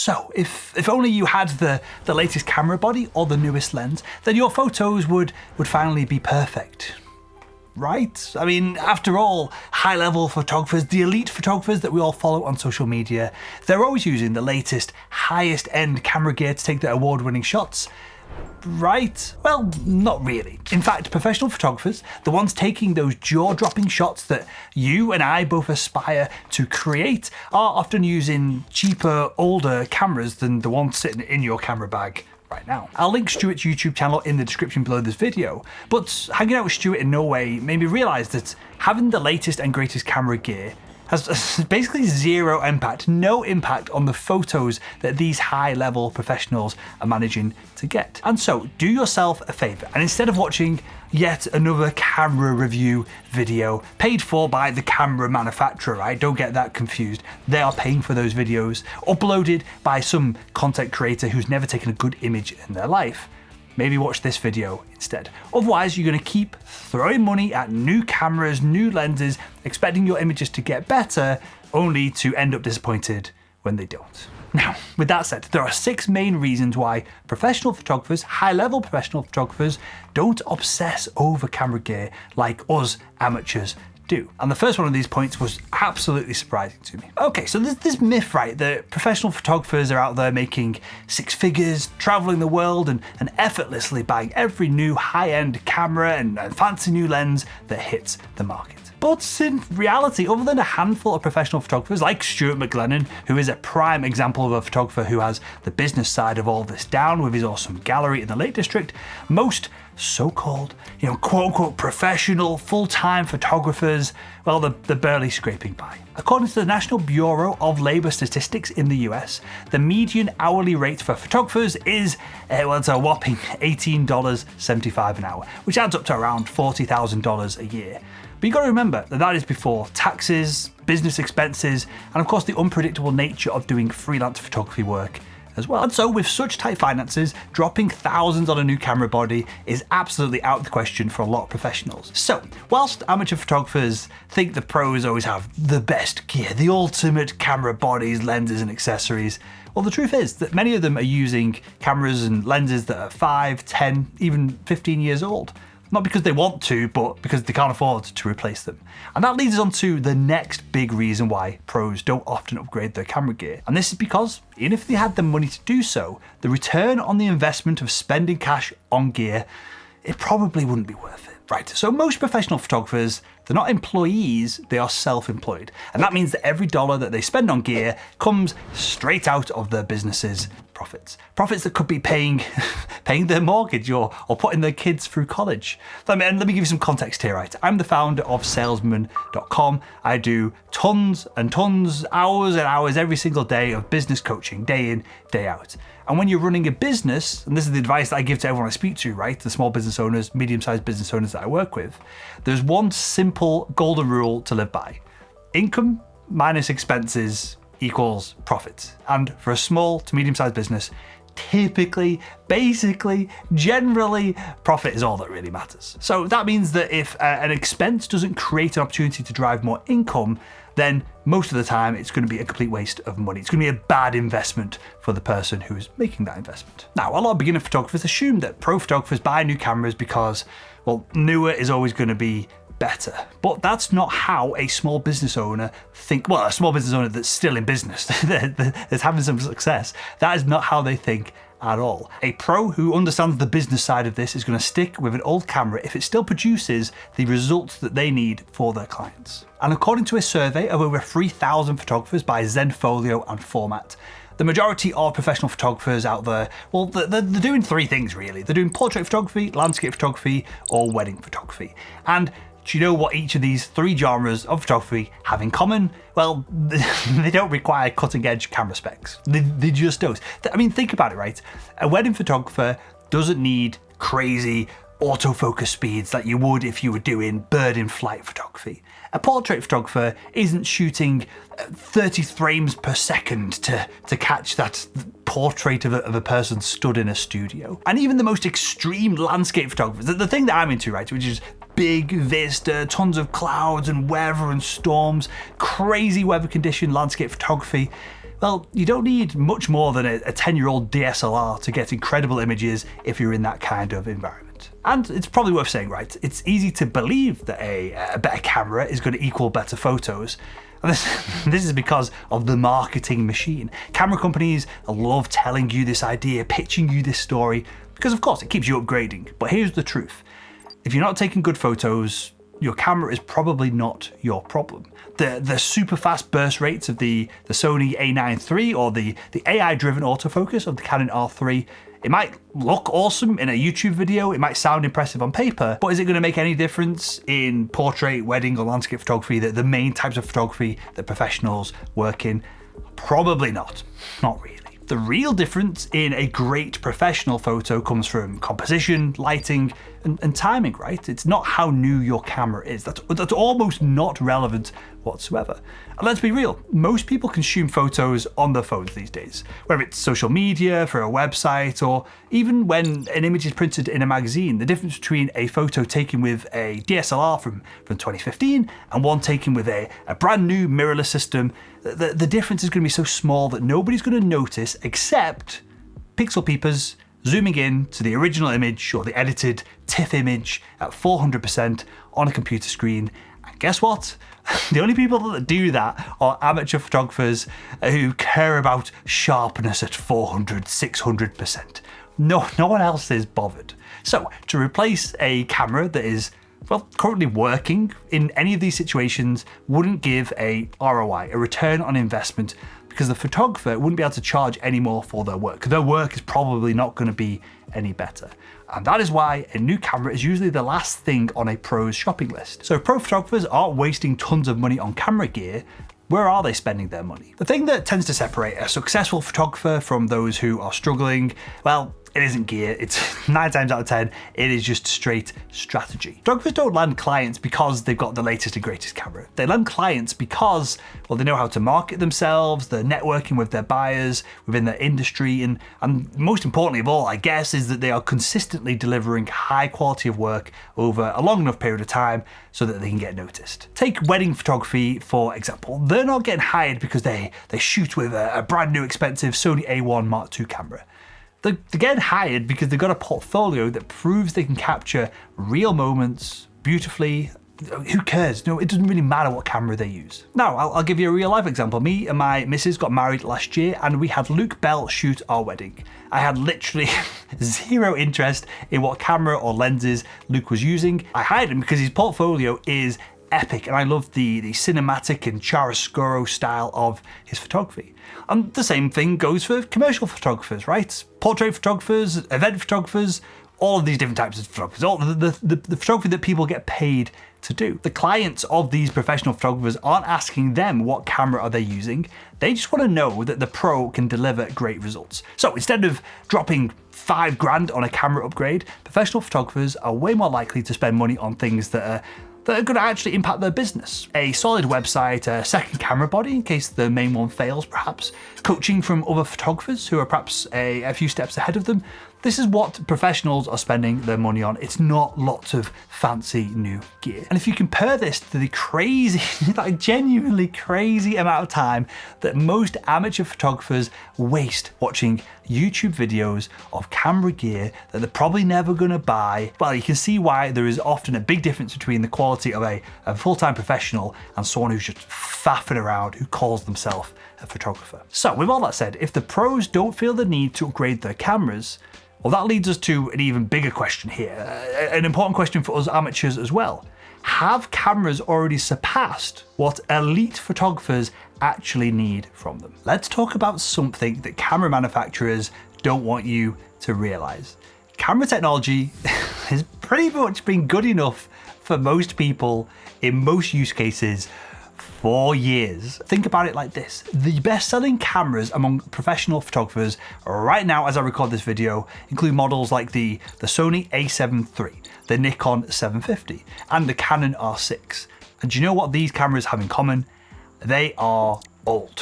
So if only you had the latest camera body or the newest lens, then your photos would finally be perfect. Right? I mean, after all, high-level photographers, the elite photographers that we all follow on social media, they're always using the latest, highest-end camera gear to take their award-winning shots. Right? Well, not really. In fact, professional photographers, the ones taking those jaw-dropping shots that you and I both aspire to create, are often using cheaper, older cameras than the ones sitting in your camera bag right now. I'll link Stuart's YouTube channel in the description below this video, but hanging out with Stuart in Norway made me realise that having the latest and greatest camera gear has basically zero impact, no impact on the photos that these high-level professionals are managing to get. And so, do yourself a favour, and instead of watching yet another camera review video paid for by the camera manufacturer, right? Don't get that confused. They are paying for those videos, uploaded by some content creator who's never taken a good image in their life. Maybe watch this video instead. Otherwise, you're going to keep throwing money at new cameras, new lenses, expecting your images to get better, only to end up disappointed when they don't. Now, with that said, there are 6 main reasons why professional photographers, high-level professional photographers, don't obsess over camera gear like us amateurs do. And the first one of these points was absolutely surprising to me. Okay, so there's this myth, right, that professional photographers are out there making 6 figures, traveling the world, and effortlessly buying every new high-end camera and fancy new lens that hits the market. But in reality, other than a handful of professional photographers like Stuart McLennan, who is a prime example of a photographer who has the business side of all this down with his awesome gallery in the Lake District, most so-called, quote-unquote professional, full-time photographers, well, they're barely scraping by. According to the National Bureau of Labor Statistics in the US, the median hourly rate for photographers is, it's a whopping $18.75 an hour, which adds up to around $40,000 a year. But you got to remember that that is before taxes, business expenses, and of course the unpredictable nature of doing freelance photography work as well. And so with such tight finances, dropping thousands on a new camera body is absolutely out of the question for a lot of professionals. So, whilst amateur photographers think the pros always have the best gear, the ultimate camera bodies, lenses and accessories, well, the truth is that many of them are using cameras and lenses that are 5, 10, even 15 years old. Not because they want to, but because they can't afford to replace them. And that leads us on to the next big reason why pros don't often upgrade their camera gear. And this is because, even if they had the money to do so, the return on the investment of spending cash on gear, it probably wouldn't be worth it. Right, so most professional photographers, they're not employees, they are self-employed. And that means that every dollar that they spend on gear comes straight out of their business's profits. Profits that could be paying their mortgage or putting their kids through college. Let me give you some context here, right? I'm the founder of salesman.com. I do tons and tons, hours and hours every single day of business coaching, day in, day out. And when you're running a business, and this is the advice that I give to everyone I speak to, right? The small business owners, medium-sized business owners that I work with, there's one simple golden rule to live by. Income minus expenses equals profit. And for a small to medium-sized business, typically, basically, generally, profit is all that really matters. So that means that if an expense doesn't create an opportunity to drive more income, then most of the time it's going to be a complete waste of money. It's going to be a bad investment for the person who is making that investment. Now, a lot of beginner photographers assume that pro photographers buy new cameras because, well, newer is always going to be better. But that's not how a small business owner a small business owner that's still in business, that's having some success, that is not how they think at all. A pro who understands the business side of this is going to stick with an old camera if it still produces the results that they need for their clients. And according to a survey of over 3,000 photographers by Zenfolio and Format, the majority of professional photographers out there, well, they're doing 3 things really. They're doing portrait photography, landscape photography, or wedding photography. And do you know what each of these 3 genres of photography have in common? Well, they don't require cutting-edge camera specs. They just don't. I mean, think about it, right? A wedding photographer doesn't need crazy autofocus speeds like you would if you were doing bird-in-flight photography. A portrait photographer isn't shooting 30 frames per second to catch that portrait of a person stood in a studio. And even the most extreme landscape photographers, the thing that I'm into, right, which is big vista, tons of clouds and weather and storms, crazy weather condition landscape photography, Well, you don't need much more than a 10-year-old DSLR to get incredible images if you're in that kind of environment. And it's probably worth saying, right, it's easy to believe that a better camera is going to equal better photos. And this is because of the marketing machine. Camera companies love telling you this idea, pitching you this story, because of course it keeps you upgrading. But here's the truth. If you're not taking good photos, your camera is probably not your problem. The super fast burst rates of the Sony A9 III or the AI-driven autofocus of the Canon R3, it might look awesome in a YouTube video, it might sound impressive on paper, but is it going to make any difference in portrait, wedding, or landscape photography, the main types of photography that professionals work in? Probably not. Not really. The real difference in a great professional photo comes from composition, lighting, and timing, right? It's not how new your camera is. That's almost not relevant whatsoever. And let's be real, most people consume photos on their phones these days, whether it's social media, for a website, or even when an image is printed in a magazine. The difference between a photo taken with a DSLR from 2015 and one taken with a brand new mirrorless system, the difference is going to be so small that nobody's going to notice except pixel peepers zooming in to the original image or the edited TIFF image at 400% on a computer screen. And guess what? The only people that do that are amateur photographers who care about sharpness at 400, 600%. No one else is bothered. So to replace a camera that is, well, currently working in any of these situations wouldn't give a ROI, a return on investment, because the photographer wouldn't be able to charge any more for their work. Their work is probably not going to be any better. And that is why a new camera is usually the last thing on a pro's shopping list. So if pro photographers aren't wasting tons of money on camera gear, where are they spending their money? The thing that tends to separate a successful photographer from those who are struggling, well, it isn't gear. It's 9 times out of 10, it is just straight strategy. Photographers don't land clients because they've got the latest and greatest camera. They land clients because, well, they know how to market themselves, they're networking with their buyers within their industry, and most importantly of all, I guess, is that they are consistently delivering high quality of work over a long enough period of time so that they can get noticed. Take wedding photography, for example. They're not getting hired because they shoot with a brand new expensive Sony A1 Mark II camera. They're getting hired because they've got a portfolio that proves they can capture real moments beautifully. Who cares? No, it doesn't really matter what camera they use. Now, I'll give you a real life example. Me and my missus got married last year and we had Luke Bell shoot our wedding. I had literally zero interest in what camera or lenses Luke was using. I hired him because his portfolio is epic and I love the cinematic and chiaroscuro style of his photography. And the same thing goes for commercial photographers, right? Portrait photographers, event photographers, all of these different types of photographers, all the photography that people get paid to do. The clients of these professional photographers aren't asking them what camera are they using. They just want to know that the pro can deliver great results. So instead of dropping $5,000 on a camera upgrade, professional photographers are way more likely to spend money on things that are going to actually impact their business. A solid website, a second camera body in case the main one fails perhaps, coaching from other photographers who are perhaps a few steps ahead of them. This is what professionals are spending their money on. It's not lots of fancy new gear. And if you compare this to the crazy, like genuinely crazy amount of time that most amateur photographers waste watching YouTube videos of camera gear that they're probably never gonna buy, well, you can see why there is often a big difference between the quality of a full-time professional and someone who's just faffing around who calls themselves a photographer. So with all that said, if the pros don't feel the need to upgrade their cameras, well, that leads us to an even bigger question here, an important question for us amateurs as well. Have cameras already surpassed what elite photographers actually need from them? Let's talk about something that camera manufacturers don't want you to realize. Camera technology has pretty much been good enough for most people in most use cases for years. Think about it like this. The best-selling cameras among professional photographers right now as I record this video include models like the Sony a7 III, the Nikon 750, and the Canon R6. And do you know what these cameras have in common? They are old.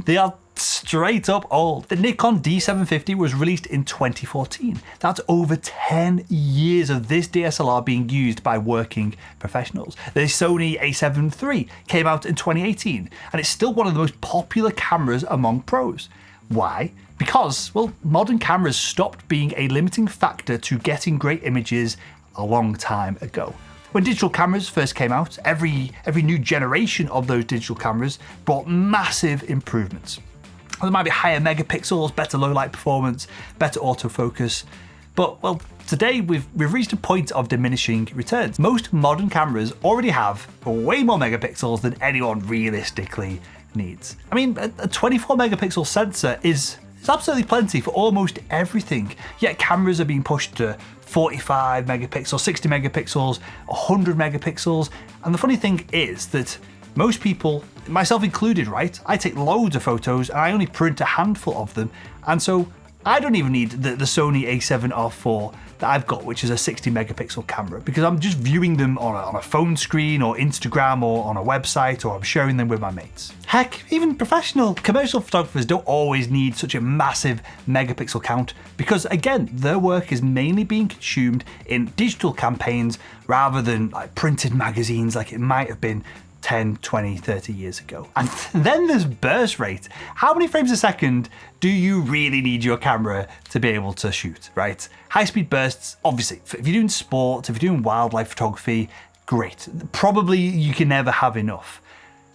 They are straight up old. The Nikon D750 was released in 2014. That's over 10 years of this DSLR being used by working professionals. The Sony a7 III came out in 2018, and it's still one of the most popular cameras among pros. Why? Because, well, modern cameras stopped being a limiting factor to getting great images a long time ago. When digital cameras first came out, every new generation of those digital cameras brought massive improvements. There might be higher megapixels, better low light performance, better autofocus, but well, today we've reached a point of diminishing returns. Most modern cameras already have way more megapixels than anyone realistically needs. I mean, a 24 megapixel sensor is absolutely plenty for almost everything, yet cameras are being pushed to 45 megapixels, 60 megapixels, 100 megapixels, and the funny thing is that most people, myself included, right, I take loads of photos and I only print a handful of them, and so I don't even need the Sony a7R IV that I've got, which is a 60 megapixel camera, because I'm just viewing them on a phone screen or Instagram or on a website, or I'm sharing them with my mates. Heck, even professional commercial photographers don't always need such a massive megapixel count, because again, their work is mainly being consumed in digital campaigns rather than like printed magazines like it might have been 10, 20, 30 years ago. And then there's burst rate. How many frames a second do you really need your camera to be able to shoot, right? High-speed bursts, obviously, if you're doing sports, if you're doing wildlife photography, great. Probably you can never have enough.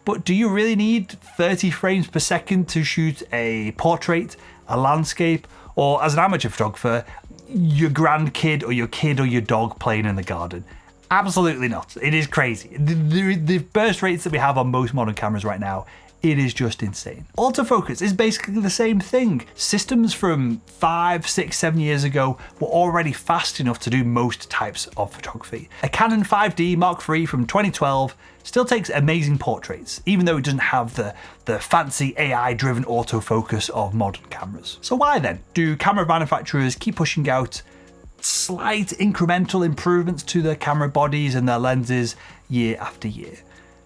But do you really need 30 frames per second to shoot a portrait, a landscape, or as an amateur photographer, your grandkid or your kid or your dog playing in the garden? Absolutely not. It is crazy. The burst rates that we have on most modern cameras right now, it is just insane. Autofocus is basically the same thing. Systems from 5, 6, 7 years ago were already fast enough to do most types of photography. A Canon 5D Mark III from 2012 still takes amazing portraits, even though it doesn't have the fancy AI-driven autofocus of modern cameras. So why then do camera manufacturers keep pushing out slight incremental improvements to their camera bodies and their lenses year after year?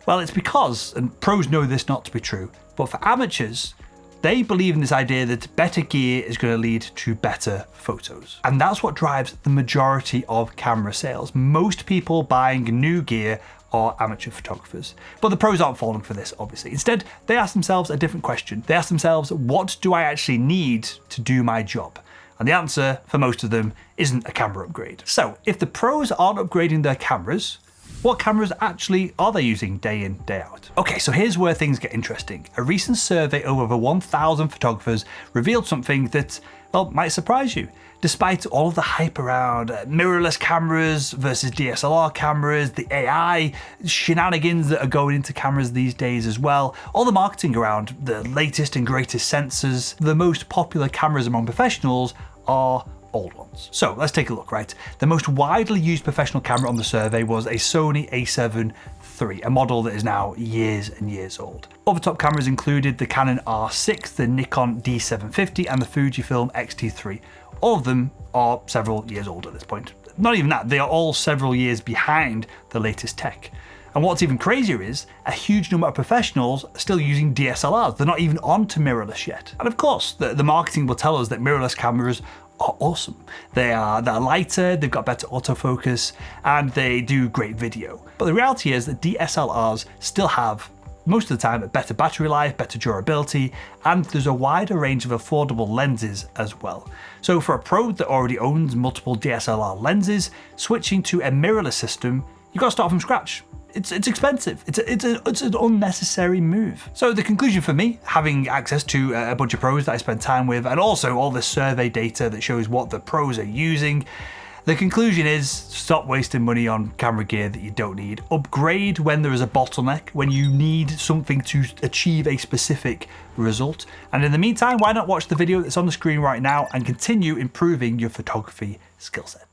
Well, it's because, and pros know this not to be true, but for amateurs, they believe in this idea that better gear is going to lead to better photos. And that's what drives the majority of camera sales. Most people buying new gear are amateur photographers. But the pros aren't falling for this, obviously. Instead, they ask themselves a different question. They ask themselves, what do I actually need to do my job? And the answer, for most of them, isn't a camera upgrade. So, if the pros aren't upgrading their cameras, what cameras actually are they using day in, day out? Okay, so here's where things get interesting. A recent survey of over 1,000 photographers revealed something that, well, might surprise you. Despite all of the hype around mirrorless cameras versus DSLR cameras, the AI shenanigans that are going into cameras these days as well, all the marketing around the latest and greatest sensors, the most popular cameras among professionals are old ones. So let's take a look, right? The most widely used professional camera on the survey was a Sony a7 III, a model that is now years and years old. Other top cameras included the Canon R6, the Nikon D750, and the Fujifilm X-T3. All of them are several years old at this point. Not even that, they are all several years behind the latest tech. And what's even crazier is a huge number of professionals are still using DSLRs. They're not even on to mirrorless yet. And of course, the marketing will tell us that mirrorless cameras are awesome. They're lighter, they've got better autofocus, and they do great video. But the reality is that DSLRs still have, most of the time, a better battery life, better durability, and there's a wider range of affordable lenses as well. So for a pro that already owns multiple DSLR lenses, switching to a mirrorless system, you've got to start from scratch. It's expensive. It's an unnecessary move. So the conclusion for me, having access to a bunch of pros that I spend time with, and also all this survey data that shows what the pros are using, the conclusion is stop wasting money on camera gear that you don't need. Upgrade when there is a bottleneck, when you need something to achieve a specific result. And in the meantime, why not watch the video that's on the screen right now and continue improving your photography skill set?